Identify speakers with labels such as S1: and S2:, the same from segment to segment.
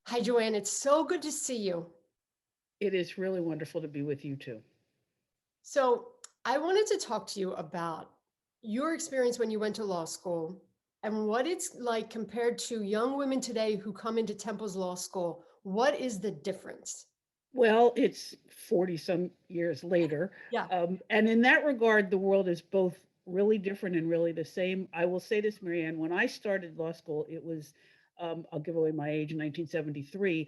S1: Hi, JoAnne. It's so good to see you.
S2: It is really wonderful to be with you too.
S1: So, I wanted to talk to you about your experience when you went to law school and what it's like compared to young women today who come into Temple's Law School. What is the difference?
S2: Well, it's 40 some years later.
S1: Yeah.
S2: And in that regard, the world is both really different and really the same. I will say this, Marianne, when I started law school, it was, I'll give away my age, 1973.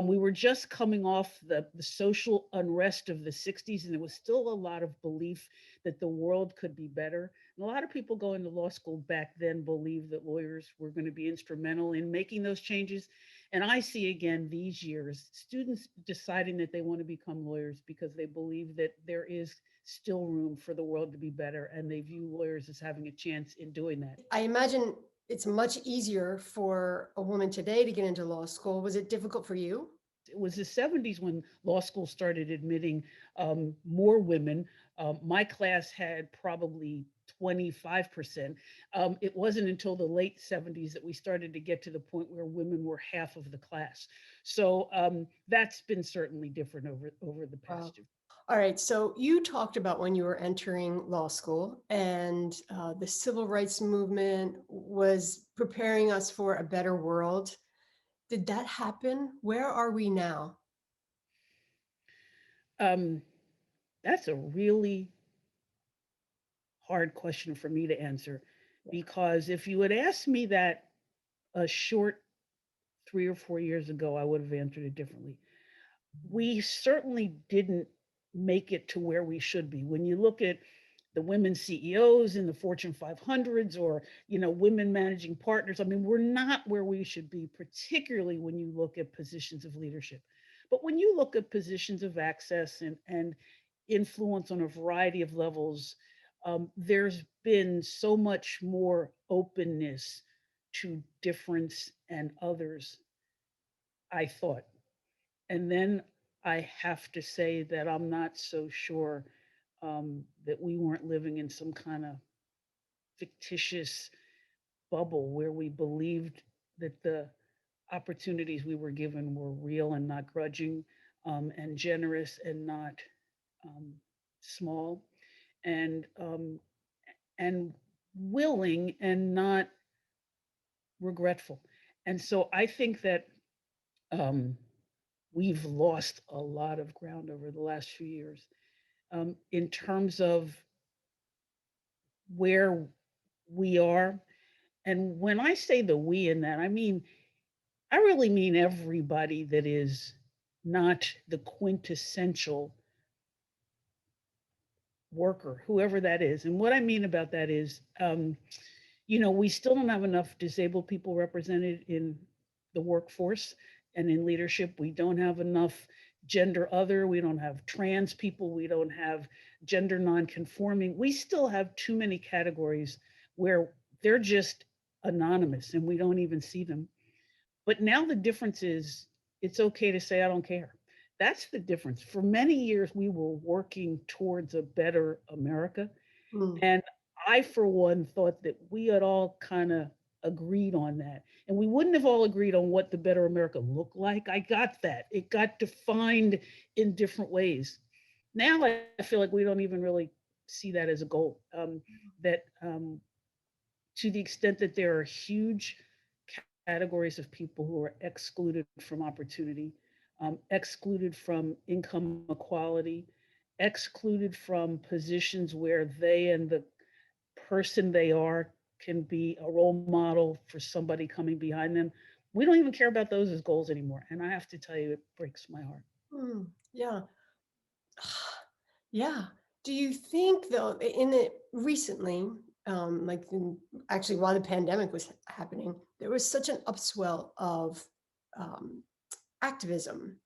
S2: We were just coming off the social unrest of the 60s, and there was still a lot of belief that the world could be better. And a lot of people going to law school back then believed that lawyers were going to be instrumental in making those changes. And I see again these years students deciding that they want to become lawyers because they believe that there is still room for the world to be better, and they view lawyers as having a chance in doing that.
S1: I imagine it's much easier for a woman today to get into law school. Was it difficult for you?
S2: It was the 70s when law school started admitting more women. My class had probably 25%. It wasn't until the late 70s that we started to get to the point where women were half of the class. So that's been certainly different over the
S1: Wow.
S2: past year.
S1: All right. So you talked about when you were entering law school and the civil rights movement was preparing us for a better world. Did that happen? Where are we now?
S2: Um, that's a really hard question for me to answer because if you had asked me that a short 3 or 4 years ago, I would have answered it differently. We certainly didn't make it to where we should be. When you look at the women CEOs in the Fortune 500s or women managing partners, I mean, we're not where we should be, particularly when you look at positions of leadership. But when you look at positions of access and influence on a variety of levels, there's been so much more openness to difference and others, I thought. And then I have to say that I'm not so sure that we weren't living in some kind of fictitious bubble where we believed that the opportunities we were given were real and not grudging, and generous and not um, small, and and willing and not regretful. And so I think that um, we've lost a lot of ground over the last few years in terms of where we are. And when I say the we in that, I really mean everybody that is not the quintessential worker, whoever that is. And what I mean about that is, we still don't have enough disabled people represented in the workforce and in leadership. We don't have enough gender other. We don't have trans people. We don't have gender nonconforming. We still have too many categories where they're just anonymous and we don't even see them. But now the difference is it's okay to say, I don't care. That's the difference. For many years, we were working towards a better America.
S1: Hmm.
S2: And I, for one, thought that we had all kind of agreed on that. And we wouldn't have all agreed on what the better America looked like. I got that. It got defined in different ways. Now I feel like we don't even really see that as a goal. That to the extent that there are huge categories of people who are excluded from opportunity, excluded from income equality, excluded from positions where they and the person they are can be a role model for somebody coming behind them. We don't even care about those as goals anymore. And I have to tell you, it breaks my heart.
S1: Hmm. Yeah. Yeah. Do you think though, in the recently, like actually while the pandemic was happening, there was such an upswell of um, activism.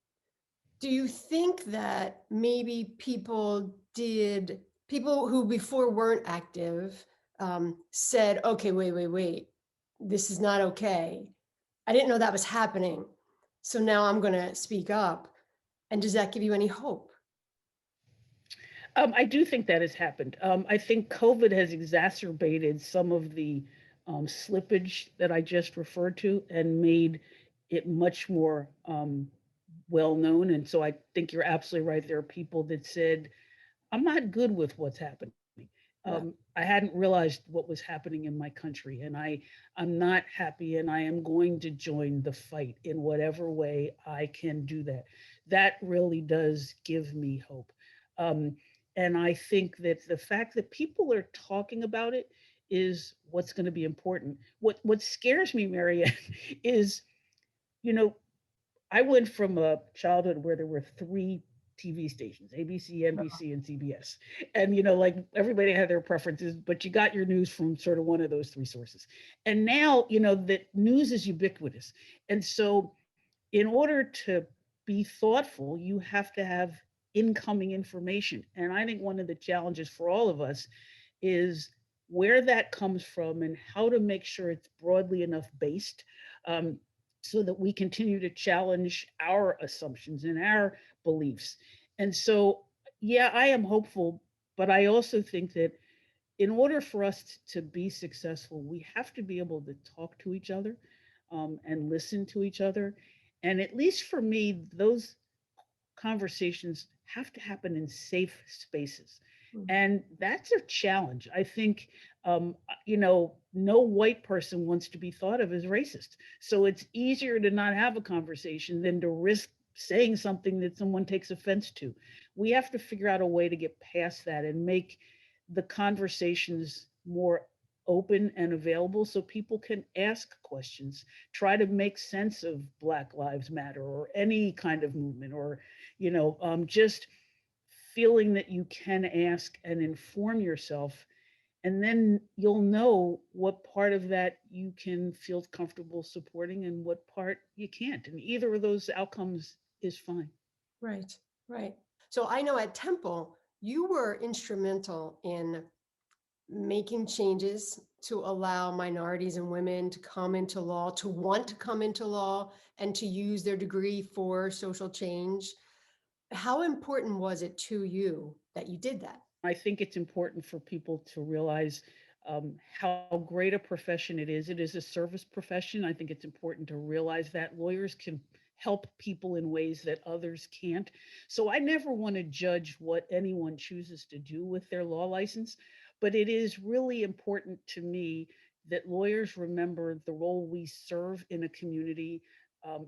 S1: Do you think that maybe people who before weren't active said, okay, wait, this is not okay. I didn't know that was happening. So now I'm going to speak up. And does that give you any hope?
S2: I do think that has happened. I think COVID has exacerbated some of the slippage that I just referred to and made it much more well known. And so I think you're absolutely right. There are people that said, I'm not good with what's happening.
S1: Yeah.
S2: I hadn't realized what was happening in my country, and I'm not happy, and I am going to join the fight in whatever way I can do that. That really does give me hope. Um, and I think that the fact that people are talking about it is what's going to be important. What scares me, Marianne, is, you know, I went from a childhood where there were three TV stations: ABC, NBC, and CBS. And, like everybody had their preferences, but you got your news from sort of one of those three sources. And now, that news is ubiquitous. And so, in order to be thoughtful, you have to have incoming information. And I think one of the challenges for all of us is where that comes from and how to make sure it's broadly enough based, um, so that we continue to challenge our assumptions and our beliefs. And so, yeah, I am hopeful, but I also think that in order for us to be successful, we have to be able to talk to each other, and listen to each other. And at least for me, those conversations have to happen in safe spaces.
S1: Mm.
S2: And that's a challenge. I think, no white person wants to be thought of as racist. So it's easier to not have a conversation than to risk saying something that someone takes offense to. We have to figure out a way to get past that and make the conversations more open and available so people can ask questions, try to make sense of Black Lives Matter or any kind of movement, or just feeling that you can ask and inform yourself, and then you'll know what part of that you can feel comfortable supporting and what part you can't, and either of those outcomes is fine.
S1: Right. Right. So I know at Temple, you were instrumental in making changes to allow minorities and women to come into law, to want to come into law, and to use their degree for social change. How important was it to you that you did that?
S2: I think it's important for people to realize how great a profession it is. It is a service profession. I think it's important to realize that lawyers can help people in ways that others can't. So I never want to judge what anyone chooses to do with their law license, but it is really important to me that lawyers remember the role we serve in a community,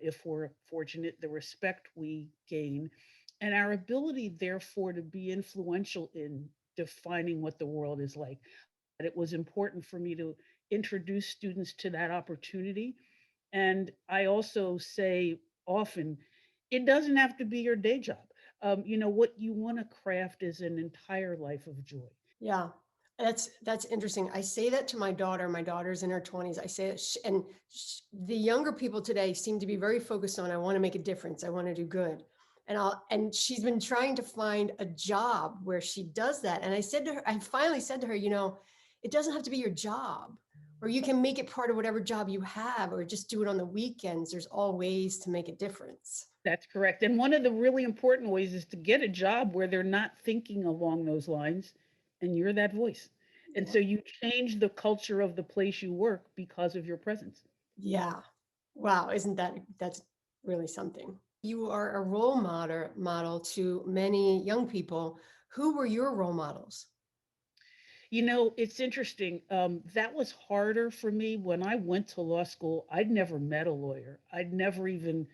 S2: if we're fortunate, the respect we gain, and our ability, therefore, to be influential in defining what the world is like. That it was important for me to introduce students to that opportunity. And I also say often, it doesn't have to be your day job. What you want to craft is an entire life of joy.
S1: Yeah, that's interesting. I say that to my daughter. My daughter's in her 20s. I say it, and the younger people today seem to be very focused on, I want to make a difference. I want to do good. And she's been trying to find a job where she does that. And I said to her, I finally said to her, it doesn't have to be your job, or you can make it part of whatever job you have, or just do it on the weekends. There's all ways to make a difference.
S2: That's correct. And one of the really important ways is to get a job where they're not thinking along those lines, and you're that voice. And
S1: Yeah.
S2: so you change the culture of the place you work because of your presence.
S1: Yeah. Wow. That's really something. You are a role model to many young people. Who were your role models?
S2: It's interesting. That was harder for me when I went to law school. I'd never met a lawyer. I'd never even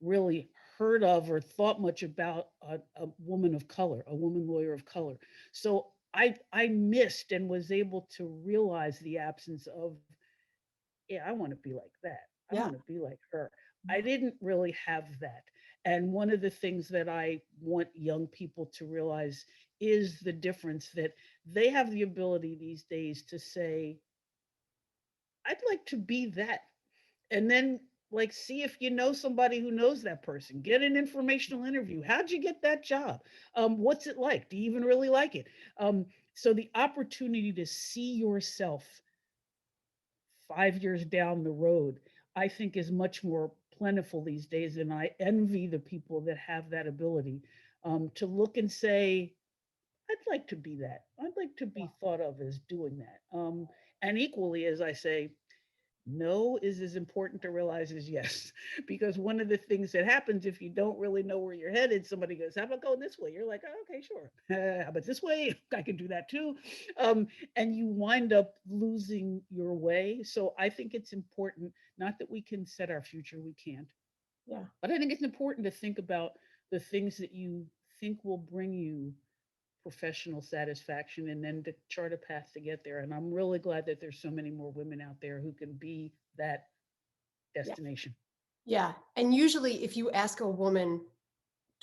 S2: really heard of or thought much about a woman of color, a woman lawyer of color. So I missed and was able to realize the absence of, yeah, I want to be like that. I
S1: Yeah.
S2: want to be like her. I didn't really have that. And one of the things that I want young people to realize is the difference that they have the ability these days to say, I'd like to be that. And then, like, see if you know somebody who knows that person. Get an informational interview. How'd you get that job? What's it like? Do you even really like it? So the opportunity to see yourself 5 years down the road, I think is much more plentiful these days. And I envy the people that have that ability, to look and say, I'd like to be that. I'd like to be thought of as doing that. And equally, as I say, no is as important to realize as yes. Because one of the things that happens if you don't really know where you're headed, somebody goes, how about going this way? You're like, oh, okay, sure. How about this way? I can do that too. Um, and you wind up losing your way. So I think it's important, not that we can set our future, we can't.
S1: Yeah.
S2: But I think it's important to think about the things that you think will bring you professional satisfaction and then to chart a path to get there. And I'm really glad that there's so many more women out there who can be that
S1: Yeah.
S2: destination.
S1: Yeah. And usually if you ask a woman,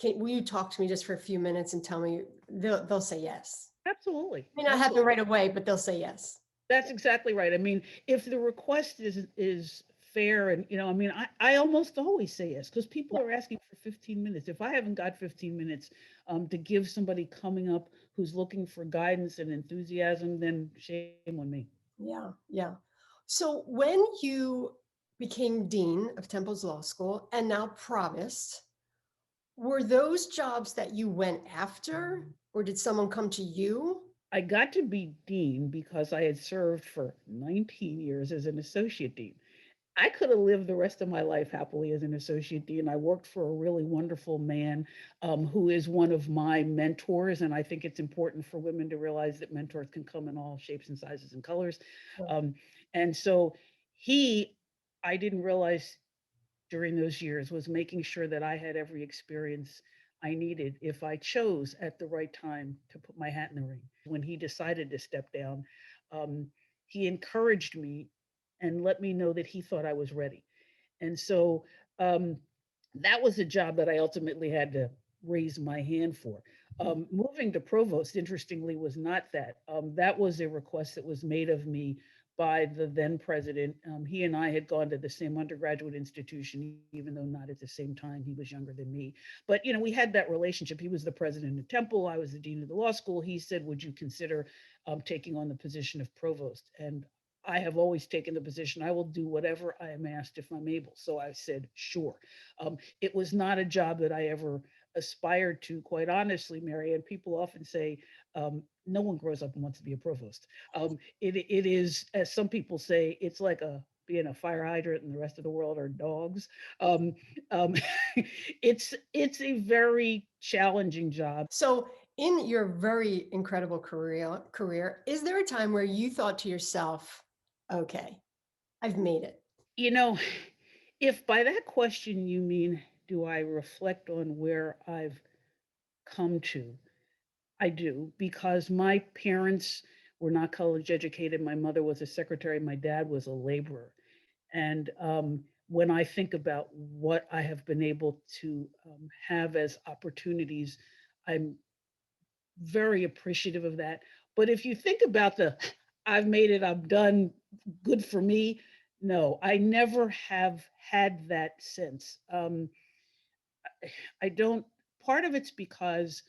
S1: will you talk to me just for a few minutes and tell me, they'll say yes.
S2: Absolutely.
S1: May not happen
S2: Absolutely.
S1: right away, but they'll say yes.
S2: That's exactly right. I mean, if the request is fair and I mean, I almost always say yes because people
S1: Yeah.
S2: are asking for 15 minutes. If I haven't got 15 minutes to give somebody coming up who's looking for guidance and enthusiasm, then shame on me.
S1: Yeah. Yeah. So when you became dean of Temple's Law School and now provost, were those jobs that you went after, or did someone come to you?
S2: I got to be dean because I had served for 19 years as an associate dean. I could have lived the rest of my life happily as an associate dean. I worked for a really wonderful man who is one of my mentors. And I think it's important for women to realize that mentors can come in all shapes and sizes and colors.
S1: Sure.
S2: Um, and so he, I didn't realize during those years was making sure that I had every experience I needed if I chose at the right time to put my hat in the ring. When he decided to step down, um, he encouraged me and let me know that he thought I was ready. And so um, that was a job that I ultimately had to raise my hand for. Moving to provost, interestingly, was not that. That was a request that was made of me by the then president. He and I had gone to the same undergraduate institution, even though not at the same time. He was younger than me. But, we had that relationship. He was the president of Temple. I was the dean of the law school. He said, would you consider taking on the position of provost? And I have always taken the position I will do whatever I am asked if I'm able. So I said, sure. It was not a job that I ever aspired to, quite honestly, Mary. And people often say, no one grows up and wants to be a provost. It is, as some people say, it's like being a fire hydrant and the rest of the world are dogs. Um, um, it's a very challenging job.
S1: So in your very incredible career, is there a time where you thought to yourself, okay, I've made it?
S2: You know, if by that question you mean, do I reflect on where I've come to? I do, because my parents were not college educated. My mother was a secretary, my dad was a laborer. And when I think about what I have been able to have as opportunities, I'm very appreciative of that. But if you think about I've made it, I'm done, good for me. No, I never have had that sense. I don't, part of it's because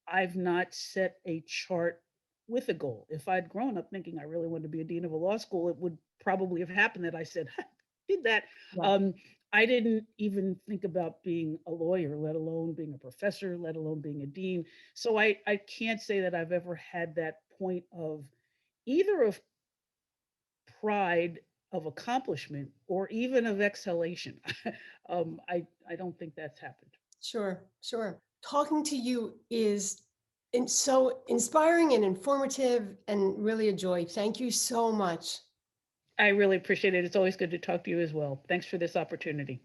S2: I've not set a chart with a goal. If I'd grown up thinking I really wanted to be a dean of a law school, it would probably have happened that I said, did that.
S1: Yeah,
S2: Um, I didn't even think about being a lawyer, let alone being a professor, let alone being a dean. So I can't say that I've ever had that point of either of pride of accomplishment or even of exhalation. I don't think that's happened.
S1: sure, sure. Talking to you is so inspiring and informative and really a joy. Thank you so much.
S2: I really appreciate it. It's always good to talk to you as well. Thanks for this opportunity.